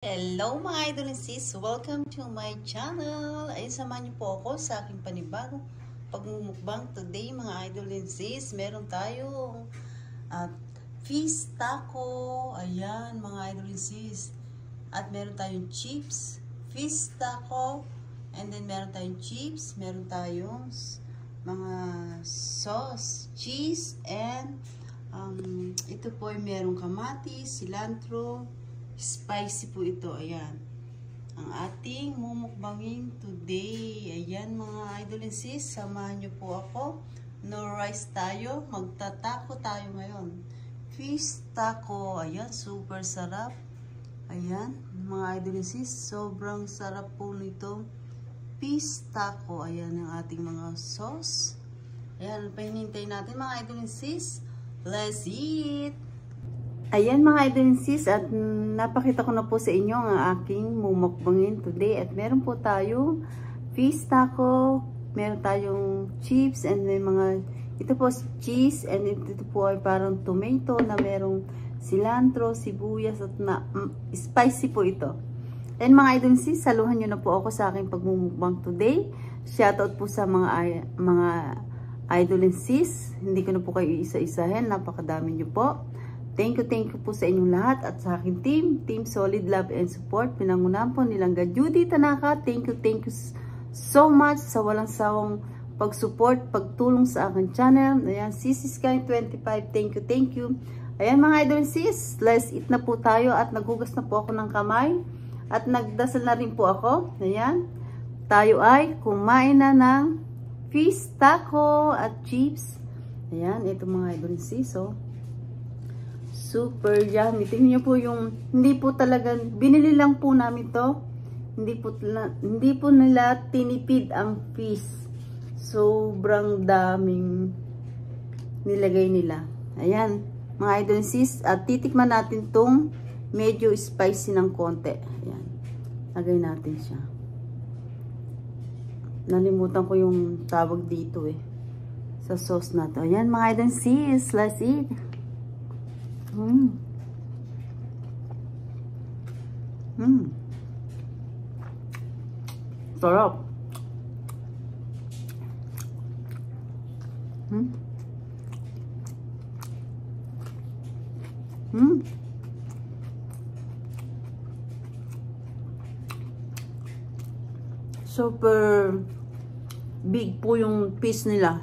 Hello mga idol and sis! Welcome to my channel! Ay, samahan niyo po ako sa aking panibagong pagmumukbang today mga idol and sis. Meron tayong fish taco. Ayan mga idol and sis. At meron tayong chips, fish taco. And then meron tayong chips, meron tayong mga sauce, cheese, and ito po ay merong kamatis, cilantro, spicy po ito. Ayan. Ang ating mumukbangin today. Ayan mga idol and sis. Samahan niyo po ako. No rice tayo. Magtatako tayo ngayon. Fish taco. Ayan. Super sarap. Ayan. Mga idol and sis. Sobrang sarap po nito. Fish taco. Ayan ang ating mga sauce. Ayan. Pahinintay natin mga idol and sis. Let's eat! Ayan mga idol and sis, at napakita ko na po sa inyo ang aking mumukbangin today. At meron po tayo fish taco, meron tayong chips, and may mga, ito po cheese, and ito po ay parang tomato na merong cilantro, sibuyas, at spicy po ito. And mga idol and sis, saluhan nyo na po ako sa aking pagmumukbang today. Shoutout po sa mga idol and sis. Hindi ko na po kayo isa-isahin, napakadami nyo po. Thank you po sa inyong lahat at sa aking team Solid Love and Support. Pinangunahan po nilang Judy Tanaka. Thank you so much sa walang sawang pag-support, pagtulong sa aking channel. Ayan, Sisisky25, thank you. Ayan mga idol and sis, let's eat na po tayo at naghugas na po ako ng kamay at nagdasal na rin po ako. Ayan, tayo ay kumain na ng fish taco at chips. Ayan, ito mga idol and sis, oh. Super yummy. Tingnan niyo po yung, hindi po talaga, binili lang po namin to. Hindi po nila tinipid ang fish. Sobrang daming nilagay nila. Ayan, mga idol and sis, at titikman natin tong medyo spicy ng konti. Ayan, lagay natin siya. Nalimutan ko yung tawag dito sa sauce na to. Ayan, mga idol and sis, let's eat. Sarap. Super big po yung piece nila.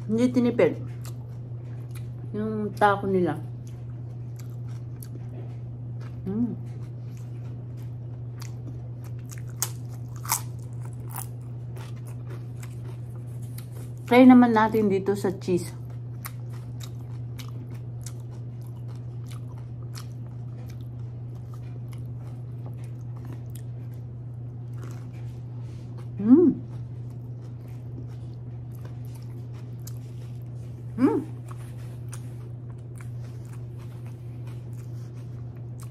Hindi tinipid yung taco nila. Try naman natin dito sa cheese.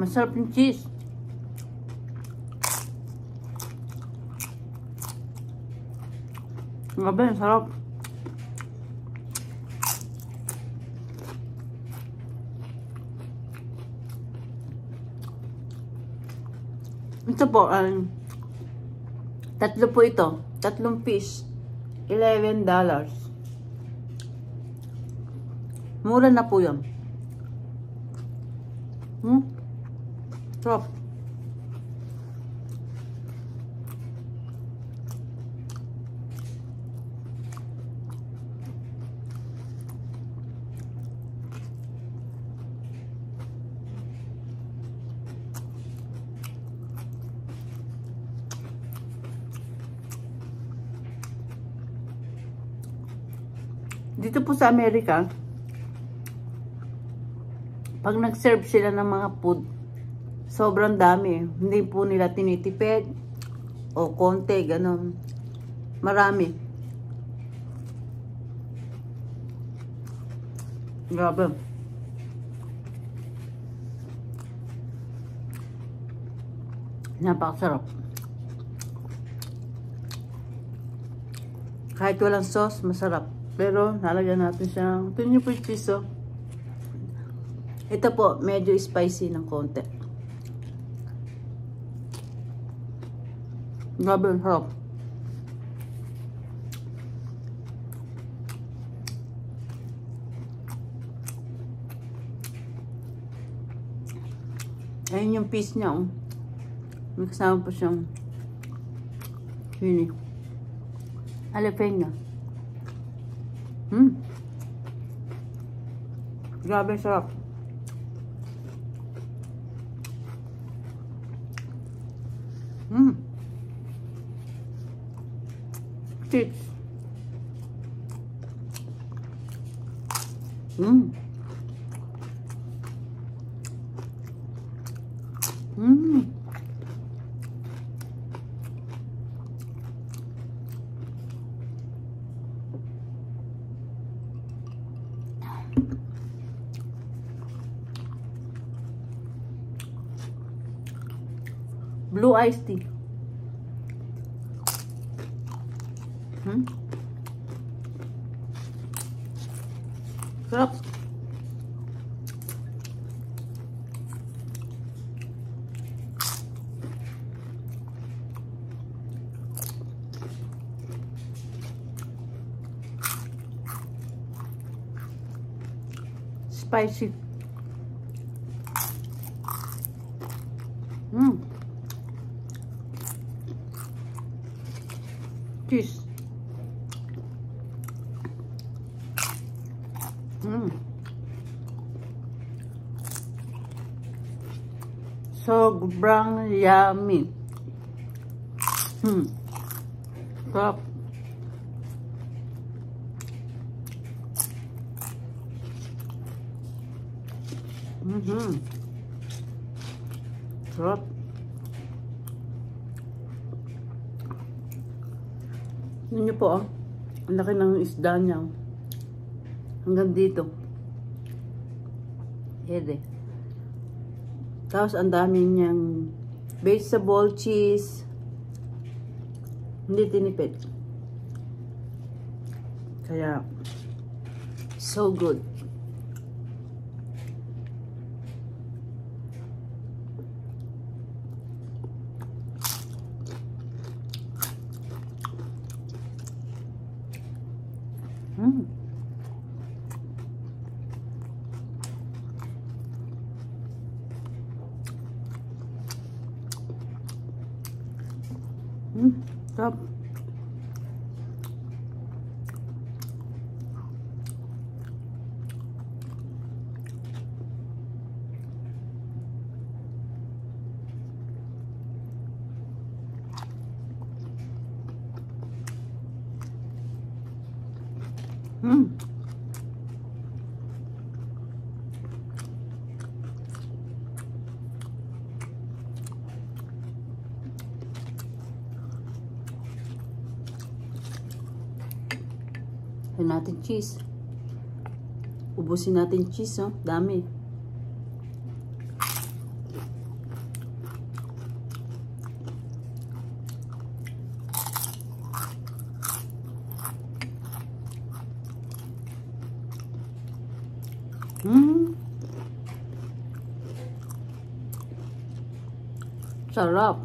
Masarap yung cheese. Grabe, sarap. Ito po, tatlo po ito. Tatlong piece. $11. Mura na po yan. Sarap. Dito po sa Amerika, pag nag-serve sila ng mga food, sobrang dami. Hindi po nila tinitipid o konti, ganun. Marami. Grabe. Napakasarap. Kahit walang sauce, masarap. Pero, nalagyan natin siya. Ito nyo po yung cheese, oh. Ito po, medyo spicy ng konti. Grabe, ang sarap. Ayun yung piece niya, oh. May kasama pa siyang chili. Jalapeno. Grabe, sarap. Chips. Blue iced tea. Sarap. Spicy. Cheese. Sobrang yummy. Sarap. Sarap. Tignan niyo po, oh. Ang laki ng isda niya. Hanggang dito. Ede. Tapos ang dami niyang vegetable, cheese. Hindi tinipid. Kaya, so good. Sarap. Ayan natin cheese. Ubusin natin cheese, oh. Dami. Sarap.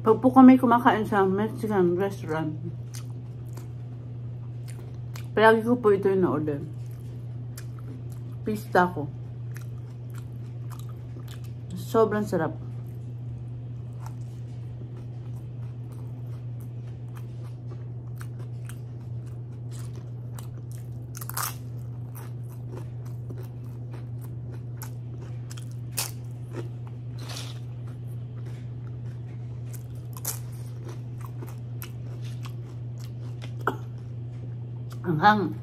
Pag po kami kumakain sa Mexican restaurant, palagi ko po ito yung na-order. Pista ko. Sobrang sarap. Anghang.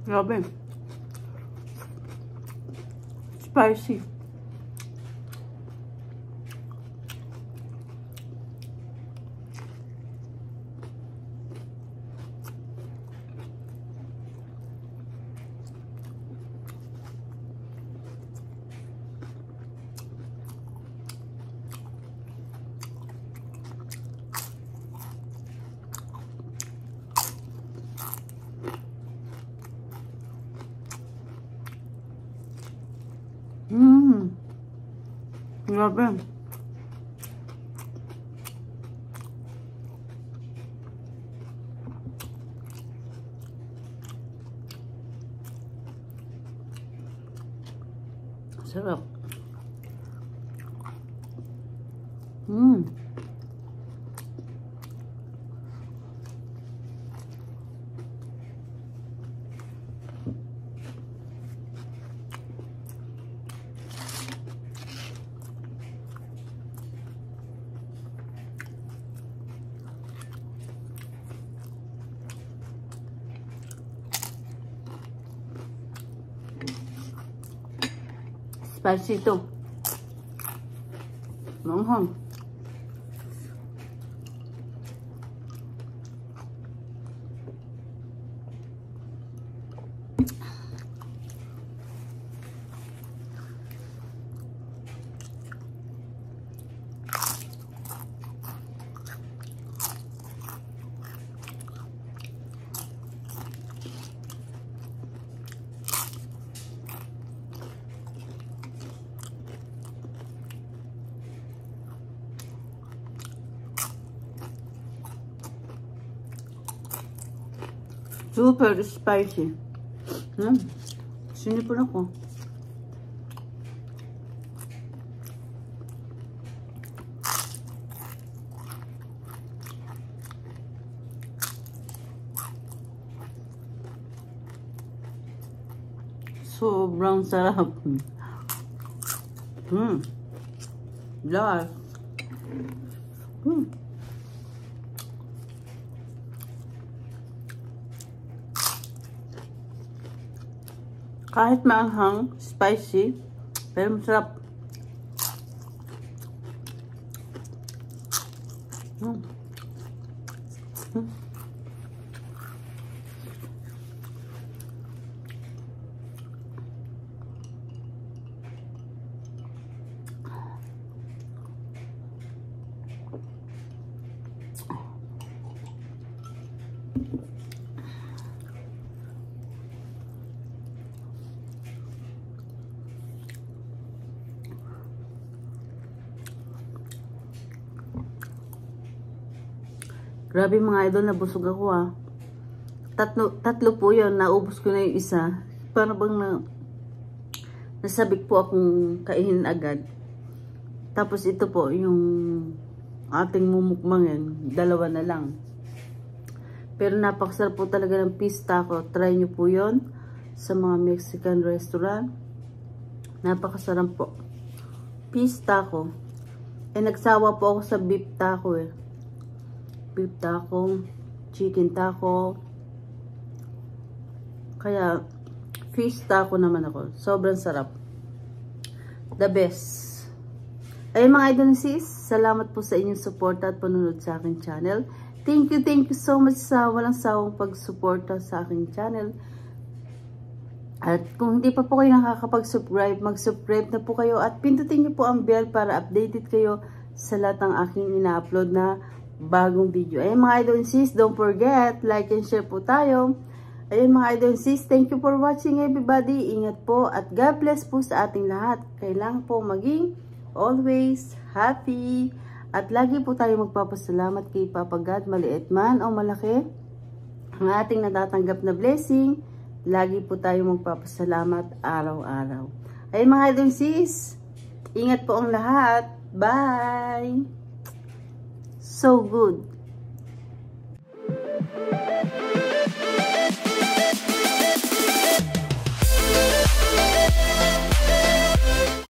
Grabe. Spicy. Grabe. Sarap. Spicy ito. Manghang. Super spicy. Sinipon ako. Sobrang sarap. Last. Kahit maanghang, spicy, pero masarap. Grabe mga idol, nabusog ako ah. Tatlo po yun, naubos ko na yung isa. Para bang nasabik po akong kainin agad. Tapos ito po, yung ating mumukbangin, dalawa na lang. Pero napakasarap po talaga ng fish taco. Try nyo po yun sa mga Mexican restaurant. Napakasarap po. Fish taco. Nagsawa po ako sa beef taco eh. Beef taco, chicken taco. Kaya, fish taco naman ako. Sobrang sarap. The best. Ayun mga idol sis, salamat po sa inyong support at panunod sa aking channel. Thank you so much sa walang sawang pag-suporta sa aking channel. At kung hindi pa po kayo nakakapag-subscribe, mag-subscribe na po kayo at pindutin niyo po ang bell para updated kayo sa lahat ng aking ina-upload na bagong video. Ayun mga idol sis, don't forget, like and share po tayo. Ayun mga idol sis, thank you for watching everybody. Ingat po at God bless po sa ating lahat. Kailangan po maging always happy. At lagi po tayo magpapasalamat kay Papa God, maliit man o malaki, ang ating natatanggap na blessing. Lagi po tayo magpapasalamat araw-araw. Ayun mga idol sis, ingat po ang lahat. Bye! So good.